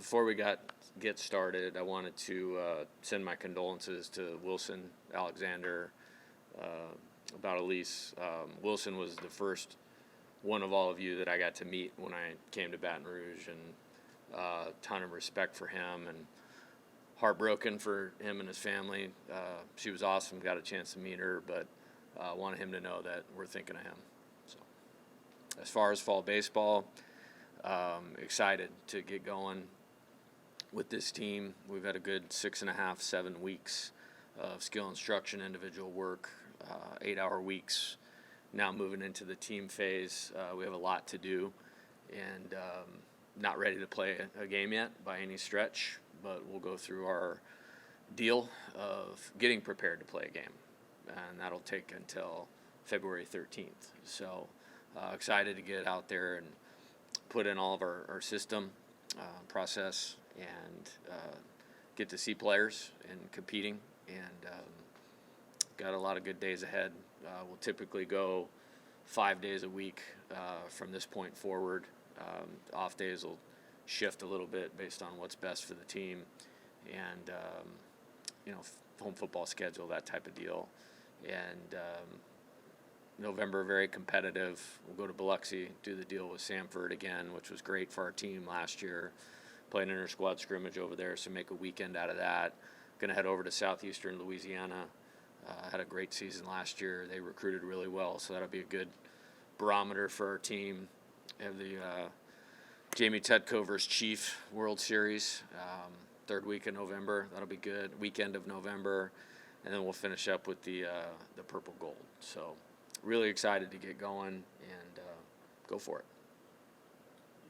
before we get started, I wanted to send my condolences to Wilson Alexander about Elise. Wilson was the first one of all of you that I got to meet when I came to Baton Rouge, and a ton of respect for him and heartbroken for him and his family. She was awesome, got a chance to meet her, but wanted him to know that we're thinking of him. So, as far as fall baseball, excited to get going with this team. We've had a good 6.5, 7 weeks of skill instruction, individual work, 8-hour weeks. Now moving into the team phase, we have a lot to do, and not ready to play a game yet by any stretch, but we'll go through our deal of getting prepared to play a game, and that'll take until February 13th. So excited to get out there and put in all of our system process and get to see players and competing, and got a lot of good days ahead. We'll typically go 5 days a week from this point forward. Off days will shift a little bit based on what's best for the team, and home football schedule, that type of deal. And November, very competitive. We'll go to Biloxi, do the deal with Samford again, which was great for our team last year. Play an inter-squad scrimmage over there, so make a weekend out of that. Going to head over to southeastern Louisiana. Had a great season last year. They recruited really well, so that'll be a good barometer for our team. Have the Jamie Tedco versus Chief World Series, third week of November. That'll be good. Weekend of November, and then we'll finish up with the Purple Gold. So really excited to get going and go for it.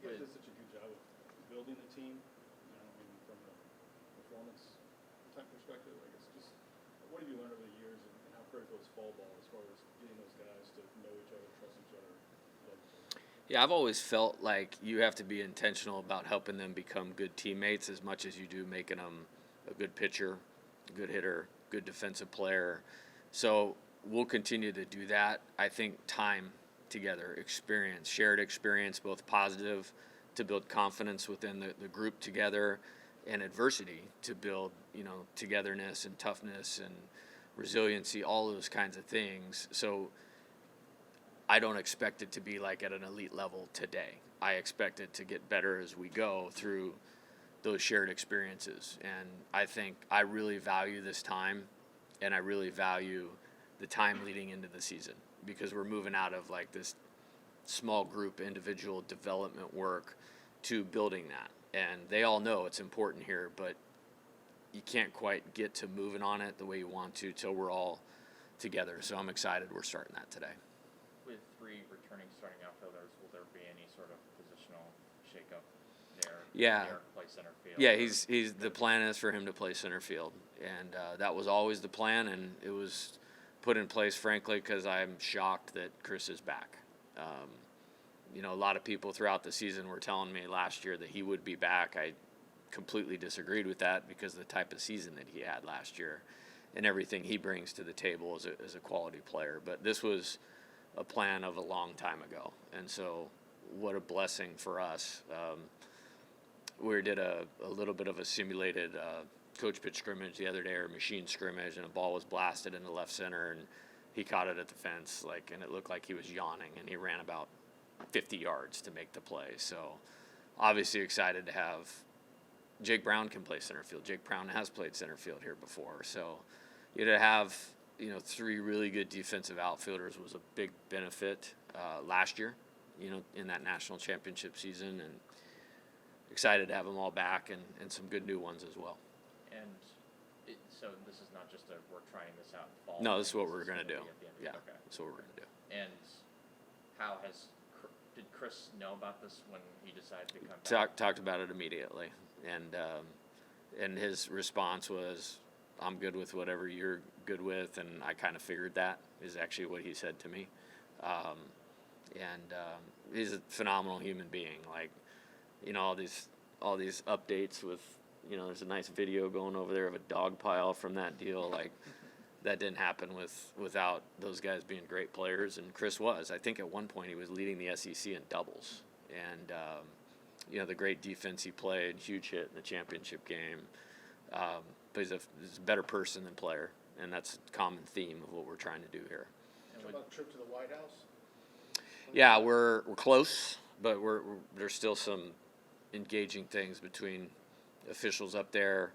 You guys did such a good job of building the team. From a performance type perspective, I guess. Just what have you learned over the years, and how critical is fall ball as far as getting those guys to know each other, trust each other? Yeah, I've always felt like you have to be intentional about helping them become good teammates as much as you do making them a good pitcher, a good hitter, good defensive player. So we'll continue to do that. I think time together, experience, shared experience, both positive to build confidence within the group together, and adversity to build, togetherness and toughness and resiliency, all those kinds of things. So I don't expect it to be like at an elite level today. I expect it to get better as we go through those shared experiences. And I think I really value this time, and I really value the time leading into the season, because we're moving out of like this small group individual development work to building that. And they all know it's important here, but you can't quite get to moving on it the way you want to till we're all together. So I'm excited we're starting that today. With 3 returning starting outfielders, will there be any sort of positional shakeup there? Yeah. Play center field? Yeah, he's the plan is for him to play center field, and that was always the plan, and it was put in place, frankly, because I'm shocked that Chris is back. A lot of people throughout the season were telling me last year that he would be back. I completely disagreed with that because of the type of season that he had last year and everything he brings to the table as a quality player. But this was a plan of a long time ago, and so what a blessing for us. We did a little bit of a simulated coach pitch scrimmage the other day, or machine scrimmage, and a ball was blasted into left center, and he caught it at the fence, and it looked like he was yawning, and he ran about 50 yards to make the play. So obviously excited to have Jake Brown can play center field. Jake Brown has played center field here before, so to have 3 really good defensive outfielders was a big benefit last year, in that national championship season, and excited to have them all back and some good new ones as well. And so this is not just we're trying this out in fall. No, this is what we're going to do. Yeah, okay. That's what we're going to do. And did Chris know about this when he decided to come back? Talked about it immediately, and his response was, "I'm good with whatever you're good with," and I kind of figured that is actually what he said to me. He's a phenomenal human being. All these updates with, there's a nice video going over there of a dog pile from that deal. That didn't happen without those guys being great players, and Chris was. I think at one point he was leading the SEC in doubles, and the great defense he played, huge hit in the championship game. But he's a better person than player, and that's a common theme of what we're trying to do here. How about the trip to the White House? Yeah, we're close, but there's still some engaging things between officials up there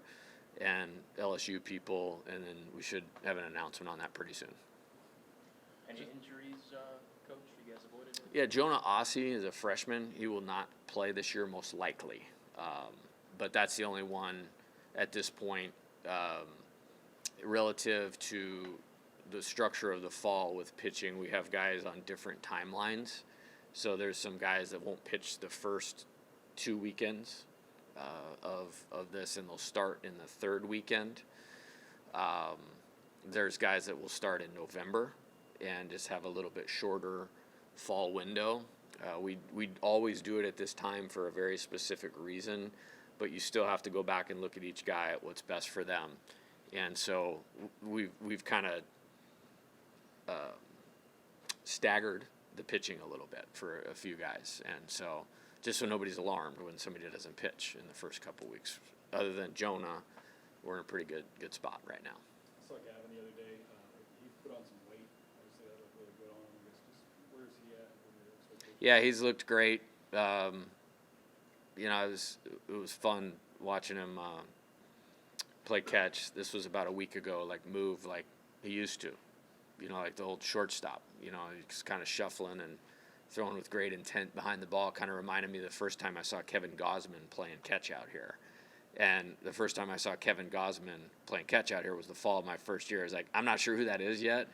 and LSU people, and then we should have an announcement on that pretty soon. Any injuries, Coach? You guys avoided it? Yeah, Jonah Ossie is a freshman. He will not play this year, most likely. But that's the only one at this point. Relative to the structure of the fall with pitching, we have guys on different timelines. So there's some guys that won't pitch the first 2 weekends of this, and they'll start in the third weekend. There's guys that will start in November and just have a little bit shorter fall window. We always do it at this time for a very specific reason, but you still have to go back and look at each guy at what's best for them. And so we've kind of staggered the pitching a little bit for a few guys, and so just so nobody's alarmed when somebody doesn't pitch in the first couple weeks. Other than Jonah, we're in a pretty good spot right now. I saw Gavin the other day. He put on some weight. Obviously, that looked really good on him. I guess just where is he at? What are your expectations? Yeah, he's looked great. It was fun watching him play catch. This was about a week ago, move like he used to, like the old shortstop. He's kind of shuffling and throwing with great intent behind the ball. Kind of reminded me of the first time I saw Kevin Gosman playing catch out here. And the first time I saw Kevin Gosman playing catch out here was the fall of my first year. I was like, I'm not sure who that is yet,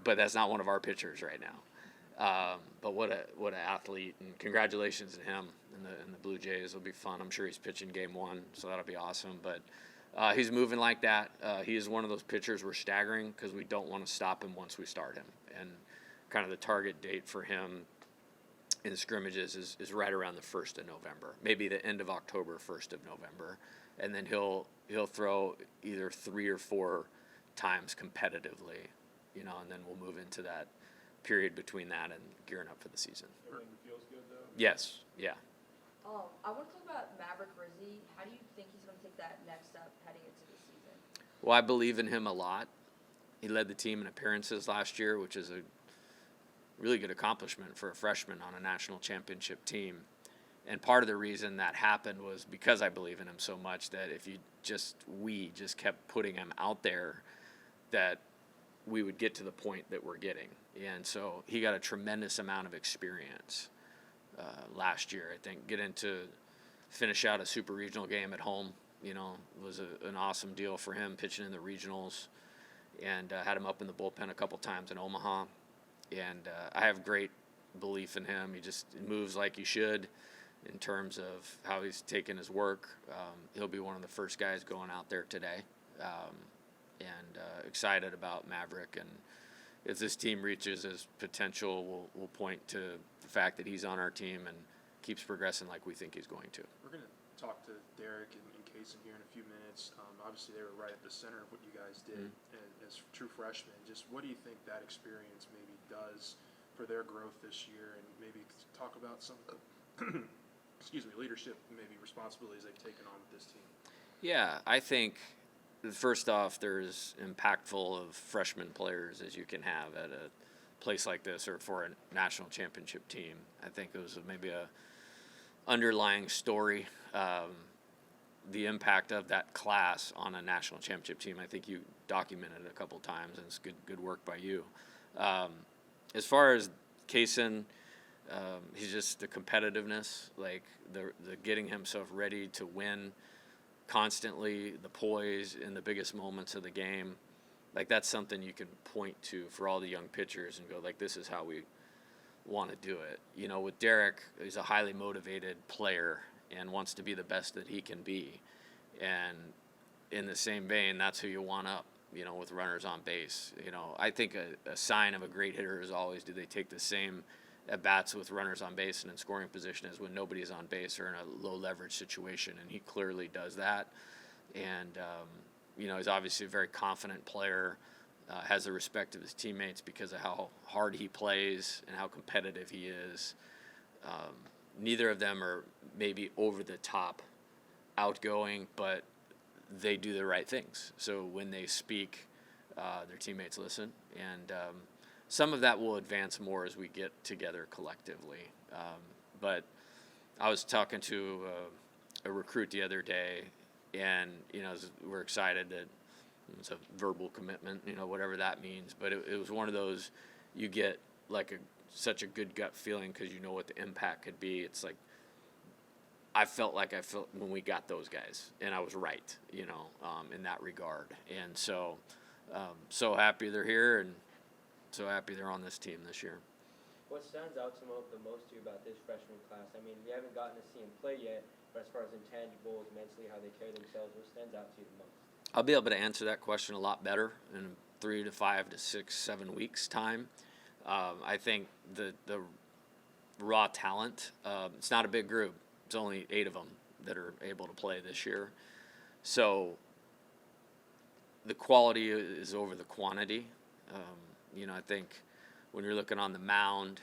but that's not one of our pitchers right now. But what an athlete, and congratulations to him and the Blue Jays. It'll be fun. I'm sure he's pitching game 1, so that'll be awesome. But he's moving like that. He is one of those pitchers we're staggering because we don't want to stop him once we start him. And kind of the target date for him in the scrimmages is right around the 1st of November, maybe the end of October, 1st of November. And then he'll throw either 3 or 4 times competitively, and then we'll move into that period between that and gearing up for the season. Everything feels good, though? Yes, yeah. I want to talk about Maverick Rizzi. How do you think he's going to take that next step heading into the season? Well, I believe in him a lot. He led the team in appearances last year, which is a really good accomplishment for a freshman on a national championship team. And part of the reason that happened was because I believe in him so much that if we just kept putting him out there, that we would get to the point that we're getting. And so he got a tremendous amount of experience last year. I think finish out a super regional game at home, was an awesome deal for him, pitching in the regionals, and had him up in the bullpen a couple times in Omaha. And I have great belief in him. He just moves like he should in terms of how he's taken his work. He'll be one of the first guys going out there today. And excited about Maverick. And if this team reaches his potential, we'll point to the fact that he's on our team and keeps progressing like we think he's going to. We're going to talk to Derek and Kaysen here in a few minutes. Obviously, they were right at the center of what you guys did as true freshmen. Just what do you think that experience maybe does for their growth this year, and maybe talk about some of the leadership, maybe responsibilities they've taken on with this team? Yeah, I think first off, there's impactful of freshman players as you can have at a place like this or for a national championship team. I think it was maybe a underlying story, the impact of that class on a national championship team. I think you documented it a couple times, and it's good work by you. As far as Kaysen, he's just the competitiveness, like the getting himself ready to win constantly, the poise in the biggest moments of the game. Like that's something you can point to for all the young pitchers and go like, this is how we want to do it. With Derek, he's a highly motivated player and wants to be the best that he can be. And in the same vein, that's who you want up, with runners on base. I think a sign of a great hitter is always, do they take the same at-bats with runners on base and in scoring position as when nobody is on base or in a low-leverage situation, and he clearly does that. And, he's obviously a very confident player, has the respect of his teammates because of how hard he plays and how competitive he is. neither of them are maybe over the top outgoing, but they do the right things. So when they speak, their teammates listen, and some of that will advance more as we get together collectively. But I was talking to a recruit the other day, and we're excited that it's a verbal commitment, whatever that means. But it was one of those, you get like such a good gut feeling because you know what the impact could be. It's like I felt when we got those guys, and I was right, in that regard. And so happy they're here, and so happy they're on this team this year. What stands out the most to you about this freshman class? I mean, we haven't gotten to see them play yet, but as far as intangibles, mentally, how they carry themselves, what stands out to you the most? I'll be able to answer that question a lot better in 3 to 5 to 6, 7 weeks time. I think the raw talent, it's not a big group. It's only 8 of them that are able to play this year. So the quality is over the quantity. I think when you're looking on the mound,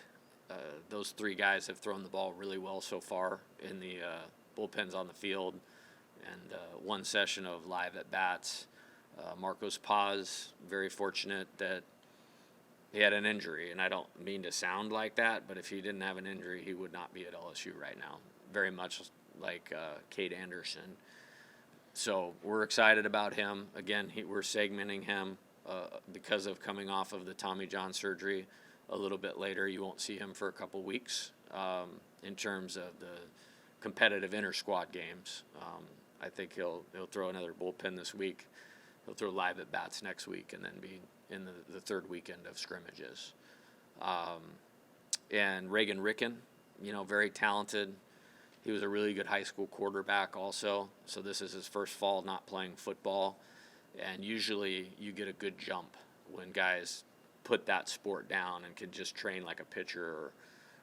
those 3 guys have thrown the ball really well so far in the bullpens on the field, and 1 session of live at-bats. Marcos Paz, very fortunate that he had an injury, and I don't mean to sound like that, but if he didn't have an injury, he would not be at LSU right now, very much like Cade Anderson. So we're excited about him. Again, we're segmenting him because of coming off of the Tommy John surgery a little bit later. You won't see him for a couple weeks in terms of the competitive inter-squad games. I think he'll throw another bullpen this week. He'll throw live at bats next week, and then be in the third weekend of scrimmages. And Reagan Ricken, very talented. He was a really good high school quarterback also. So this is his first fall not playing football. And usually you get a good jump when guys put that sport down and can just train like a pitcher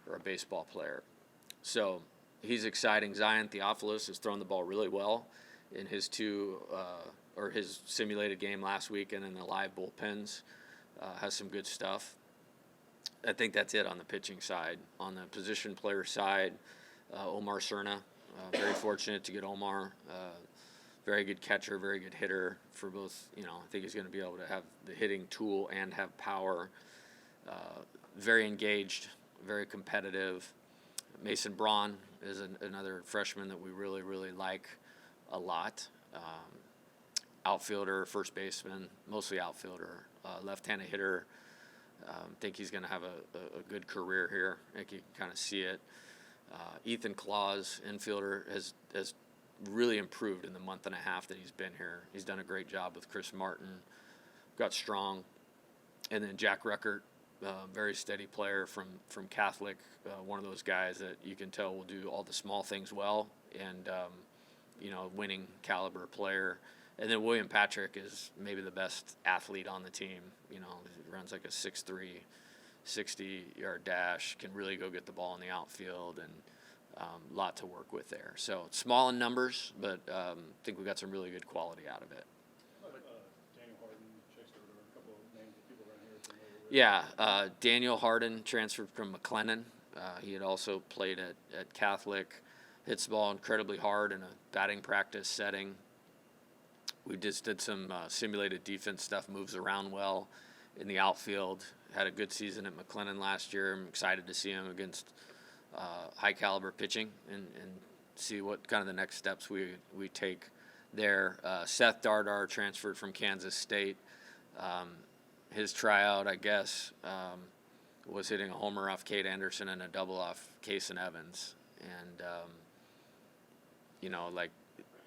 or a baseball player. So he's exciting. Zion Theophilus has thrown the ball really well in his his simulated game last week and in the live bullpens. Has some good stuff. I think that's it on the pitching side. On the position player side, Omar Cerna, very fortunate to get Omar. Very good catcher, very good hitter for both. I think he's going to be able to have the hitting tool and have power. Very engaged, very competitive. Mason Braun is another freshman that we really, really like a lot. Outfielder, first baseman, mostly outfielder, left-handed hitter. Think he's going to have a good career here. I think you can kind of see it. Ethan Claus, infielder, has really improved in the month and a half that he's been here. He's done a great job with Chris Martin, got strong. And then Jack Ruckert, very steady player from Catholic, one of those guys that you can tell will do all the small things well, and winning caliber player. And then William Patrick is maybe the best athlete on the team. He runs like a 6'3", 60-yard dash, can really go get the ball in the outfield, and a lot to work with there. So small in numbers, but I think we got some really good quality out of it. Daniel Harden, Chase Durder, a couple of names that people around here are familiar with. Yeah, Daniel Harden transferred from McLennan. He had also played at Catholic, hits the ball incredibly hard in a batting practice setting. We just did some simulated defense stuff, moves around well in the outfield. Had a good season at McLennan last year. I'm excited to see him against high caliber pitching and see what kind of the next steps we take there. Seth Dardar transferred from Kansas State. His tryout, I guess, was hitting a homer off Cade Anderson and a double off Cason Evans. And,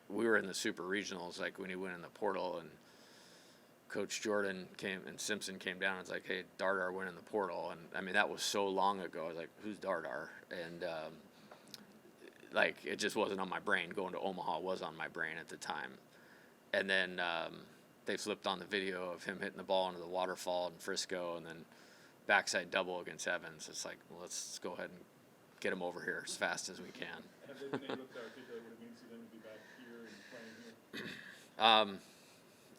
we were in the super regionals, like when he went in the portal, and Coach Jordan and Simpson came down and was like, hey, Dardar went in the portal. And I mean, that was so long ago. I was like, who's Dardar? And it just wasn't on my brain. Going to Omaha was on my brain at the time. And then they flipped on the video of him hitting the ball into the waterfall in Frisco, and then backside double against Evans. It's like, well, let's go ahead and get him over here as fast as we can. Have they been able to articulate what it means to them to be back here and playing here?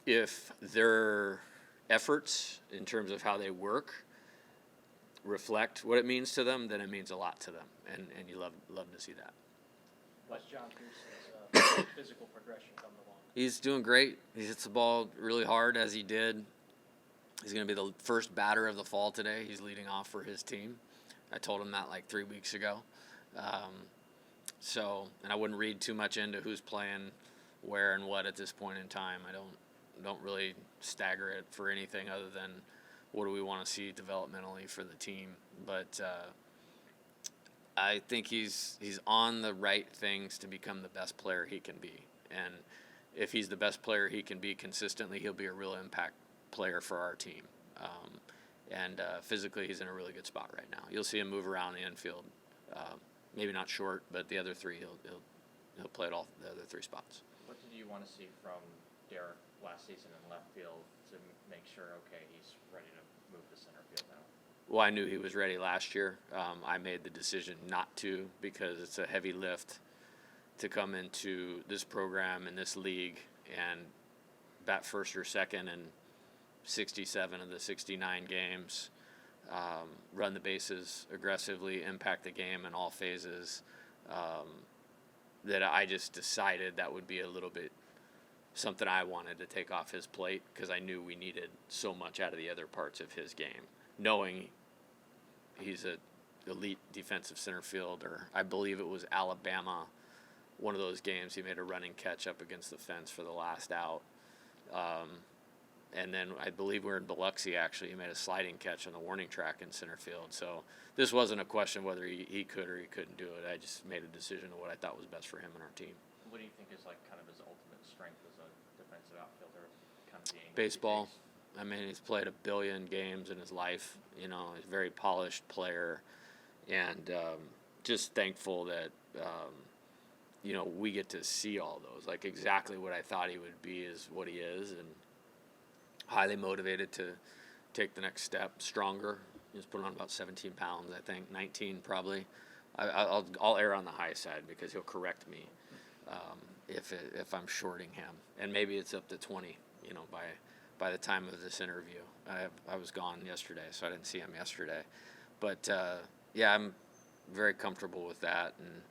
If their efforts in terms of how they work reflect what it means to them, then it means a lot to them, and you love to see that. What's John Pearson's physical progression coming along? He's doing great. He hits the ball really hard as he did. He's going to be the first batter of the fall today. He's leading off for his team. I told him that like 3 weeks ago. And I wouldn't read too much into who's playing where and what at this point in time. I don't really stagger it for anything other than what do we want to see developmentally for the team. But I think he's on the right things to become the best player he can be. And if he's the best player he can be consistently, he'll be a real impact player for our team. Physically, he's in a really good spot right now. You'll see him move around the infield. Maybe not short, but the other three, he'll play at all the other three spots. What did you want to see from Derek last season in left field to make sure, okay, he's ready to move to center field now? Well, I knew he was ready last year. I made the decision not to because it's a heavy lift to come into this program and this league and bat first or second in 67 of the 69 games, run the bases aggressively, impact the game in all phases, that I just decided that would be a little bit something I wanted to take off his plate because I knew we needed so much out of the other parts of his game, knowing he's an elite defensive center fielder. I believe it was Alabama, one of those games he made a running catch up against the fence for the last out. And then I believe we were in Biloxi, actually. He made a sliding catch on the warning track in center field. So this wasn't a question whether he could or he couldn't do it. I just made a decision of what I thought was best for him and our team. What do you think is like kind of his ultimate strength as a defensive outfielder? Kind of being Baseball. I mean, he's played 1 billion games in his life. You know, he's a very polished player. And just thankful that, we get to see all those. Like exactly what I thought he would be is what he is. And highly motivated to take the next step, stronger. He's put on about 17 pounds, I think, 19 probably. I'll err on the high side because he'll correct me if I'm shorting him, and maybe it's up to 20. By the time of this interview, I was gone yesterday, so I didn't see him yesterday. But I'm very comfortable with that, and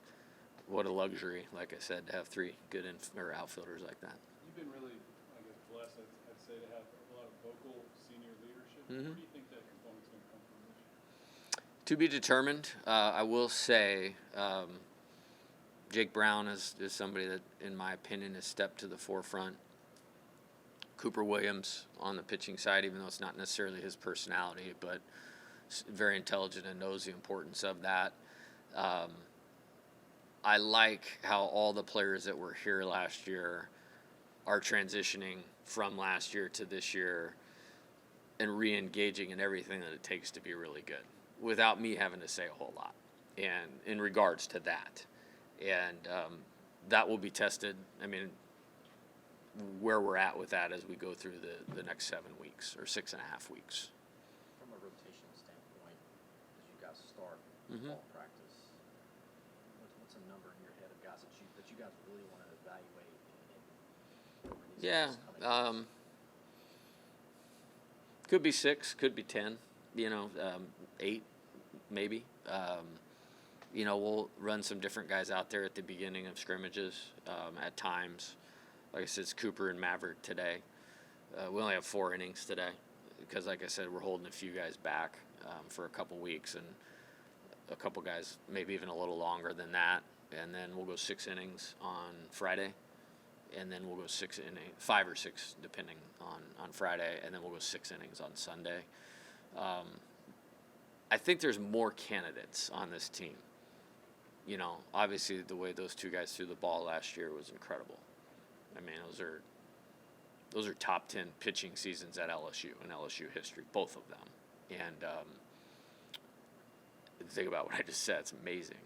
what a luxury, like I said, to have 3 good outfielders like that. You've been really, I guess, blessed, I'd say, to have a lot of vocal senior leadership. Mm-hmm. Where do you think that component's going to come from this year? To be determined. I will say Jake Brown is somebody that, in my opinion, has stepped to the forefront. Cooper Williams on the pitching side, even though it's not necessarily his personality, but very intelligent and knows the importance of that. I like how all the players that were here last year are transitioning from last year to this year and re-engaging in everything that it takes to be really good without me having to say a whole lot and in regards to that. And that will be tested. I mean, where we're at with that as we go through the next 7 weeks or 6.5 weeks. From a rotation standpoint, as you guys start Mm-hmm. fall practice, what's a number in your head of guys that you guys really want to evaluate over these Yeah, next coming years? could be 6, could be 10, 8 maybe. We'll run some different guys out there at the beginning of scrimmages at times. Like I said, it's Cooper and Maverick today. We only have 4 innings today because, like I said, we're holding a few guys back for a couple weeks and a couple guys maybe even a little longer than that. And then we'll go 6 innings on Friday. And then we'll go 5 or 6 depending on Friday. And then we'll go 6 innings on Sunday. I think there's more candidates on this team. Obviously the way those 2 guys threw the ball last year was incredible. I mean, those are top 10 pitching seasons at LSU in LSU history, both of them. And think about what I just said; it's amazing.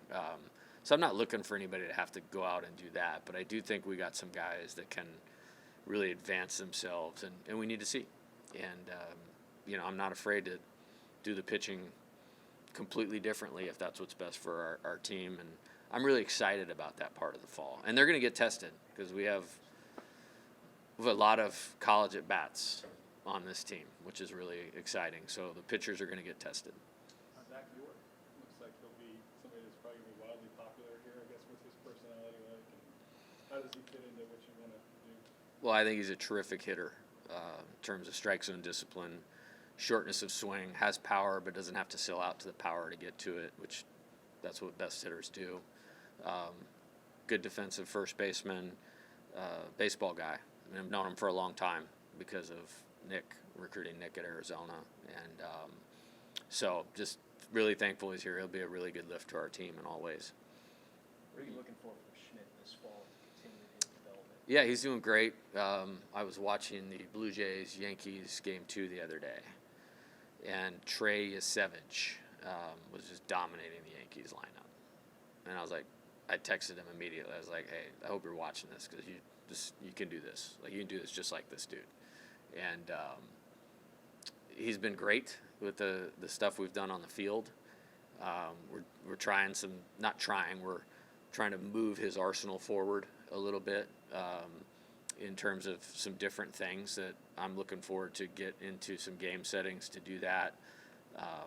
So I'm not looking for anybody to have to go out and do that, but I do think we got some guys that can really advance themselves, and we need to see. And I'm not afraid to do the pitching completely differently if that's what's best for our team. And I'm really excited about that part of the fall. And they're going to get tested because we have a lot of college at-bats on this team, which is really exciting. So the pitchers are going to get tested. How going to be wildly popular here, I guess. What's his personality like, and how does he fit into what you want to do? Well, I think he's a terrific hitter in terms of strike zone discipline, shortness of swing, has power but doesn't have to sell out to the power to get to it, which that's what best hitters do. Good defensive first baseman, baseball guy. I mean, I've known him for a long time because of recruiting Nick at Arizona. And so just really thankful he's here. He'll be a really good lift to our team in all ways. What are you looking for Schmidt this fall to continue his development? Yeah, he's doing great. I was watching the Blue Jays-Yankees game 2 the other day, and Trey Yasevich was just dominating the Yankees lineup. And I was like, I texted him immediately. I was like, hey, I hope you're watching this because you can do this. Like, you can do this just like this dude. And he's been great with the stuff we've done on the field. We're trying we're trying to move his arsenal forward a little bit in terms of some different things that I'm looking forward to get into some game settings to do that. I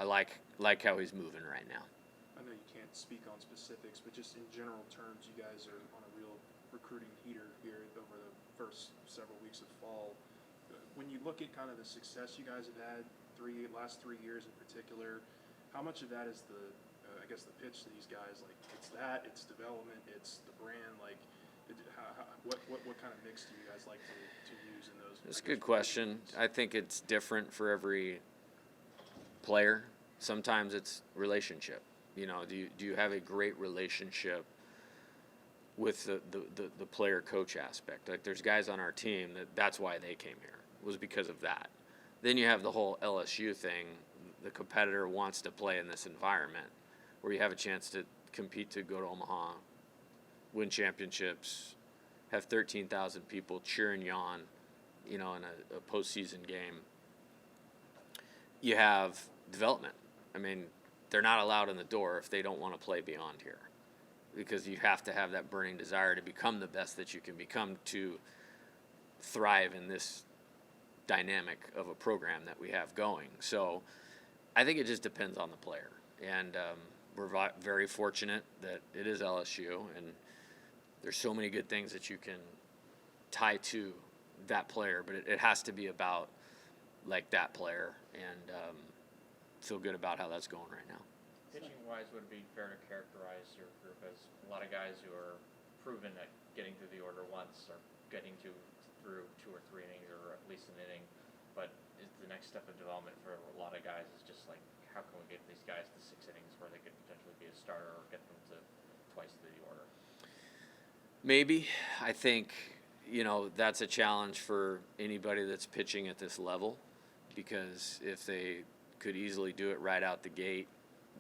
like how he's moving right now. I know you can't speak on specifics, but just in general terms, you guys are on a real recruiting heater here over the first several weeks of fall. When you look at kind of the success you guys have had last 3 years in particular, how much of that is the pitch to these guys? Like, it's development, it's the brand. Like, what kind of mix do you guys like to use in those? That's a good question. I think it's different for every player. Sometimes it's relationship. You know, do you have a great relationship with the player coach aspect? Like, there's guys on our team that's why they came here, was because of that. Then you have the whole LSU thing. The competitor wants to play in this environment where you have a chance to compete to go to Omaha, win championships, have 13,000 people cheering you on, you know, in a postseason game. You have development. I mean, they're not allowed in the door if they don't want to play beyond here, because you have to have that burning desire to become the best that you can become to thrive in this dynamic of a program that we have going. So I think it just depends on the player. And we're very fortunate that it is LSU, and there's so many good things that you can tie to that player, but it has to be about like that player, and feel good about how that's going right now. Pitching-wise, would it be fair to characterize your group as a lot of guys who are proven at getting through the order once, or getting through 2 or 3 innings, or at least an inning, but is the next step of development for a lot of guys is just like, how can we get these guys to 6 innings where they could potentially be a starter, or get them to twice through the order? Maybe. I think, you know, that's a challenge for anybody that's pitching at this level, because if they could easily do it right out the gate,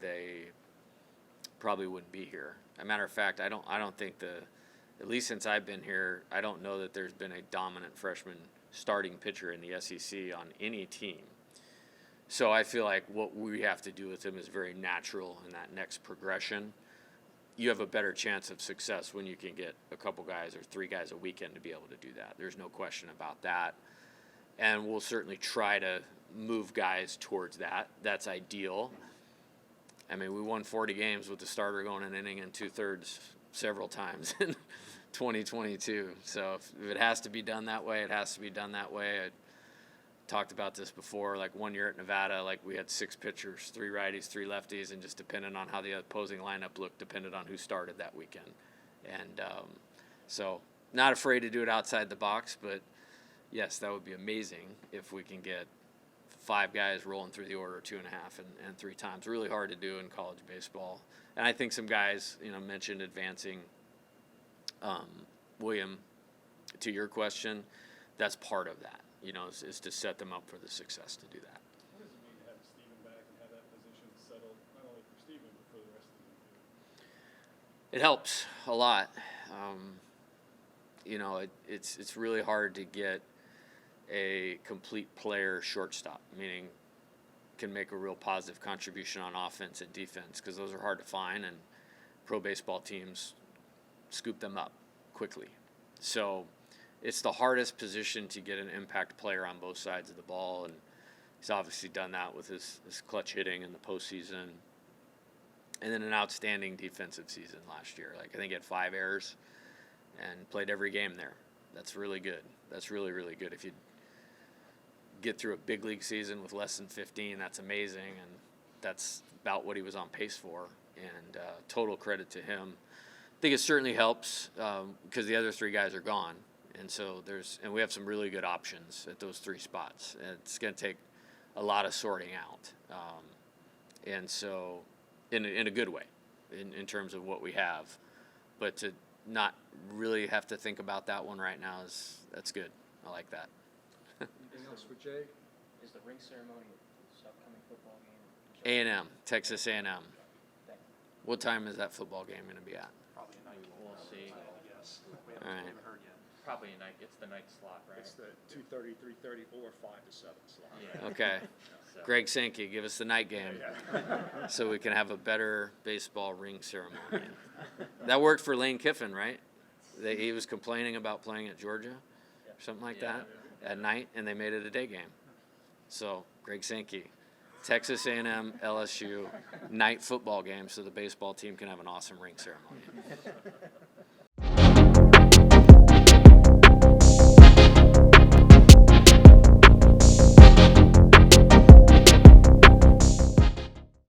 they probably wouldn't be here. As a matter of fact, I don't think at least since I've been here, I don't know that there's been a dominant freshman starting pitcher in the SEC on any team. So I feel like what we have to do with him is very natural in that next progression. You have a better chance of success when you can get a couple guys or 3 guys a weekend to be able to do that. There's no question about that. And we'll certainly try to move guys towards that. That's ideal. I mean, we won 40 games with the starter going an inning and 2/3 several times in 2022. So if it has to be done that way, it has to be done that way. I talked about this before. Like, one year at Nevada, like, we had 6 pitchers, 3 righties, 3 lefties, and just depended on how the opposing lineup looked, depended on who started that weekend. And so not afraid to do it outside the box, but yes, that would be amazing if we can get 5 guys rolling through the order 2.5 and 3 times. Really hard to do in college baseball. And I think some guys, you know, mentioned advancing. William, to your question, that's part of that, you know, is to set them up for the success to do that. What does it mean to have Steven back and have that position settled, not only for Steven, but for the rest of the team? It helps a lot. You know, it's really hard to get a complete player shortstop, meaning can make a real positive contribution on offense and defense, because those are hard to find, and pro baseball teams scoop them up quickly. So it's the hardest position to get an impact player on both sides of the ball, and he's obviously done that with his clutch hitting in the postseason. And then an outstanding defensive season last year. Like, I think he had 5 errors and played every game there. That's really good. That's really, really good. If you get through a big league season with less than 15, that's amazing, and that's about what he was on pace for. And total credit to him. I think it certainly helps because the other 3 guys are gone, and so we have some really good options at those 3 spots. And it's going to take a lot of sorting out, and so in a good way, in terms of what we have. But to not really have to think about that one right now that's good. I like that. Anything else for Jay? Is the ring ceremony this upcoming football game? A&M, Texas A&M. What time is that football game going to be at? Probably a night. We'll see. Yes. We All right. haven't heard yet. Probably a night. It's the night slot, right? It's the 2:30, 3:30, or 5 to 7 slot. Yeah. Okay. So, Greg Sankey, give us the night game so we can have a better baseball ring ceremony. That worked for Lane Kiffin, right? He was complaining about playing at Georgia or something like Yeah. that at night, and they made it a day game. So, Greg Sankey, Texas A&M, LSU, night football game so the baseball team can have an awesome ring ceremony.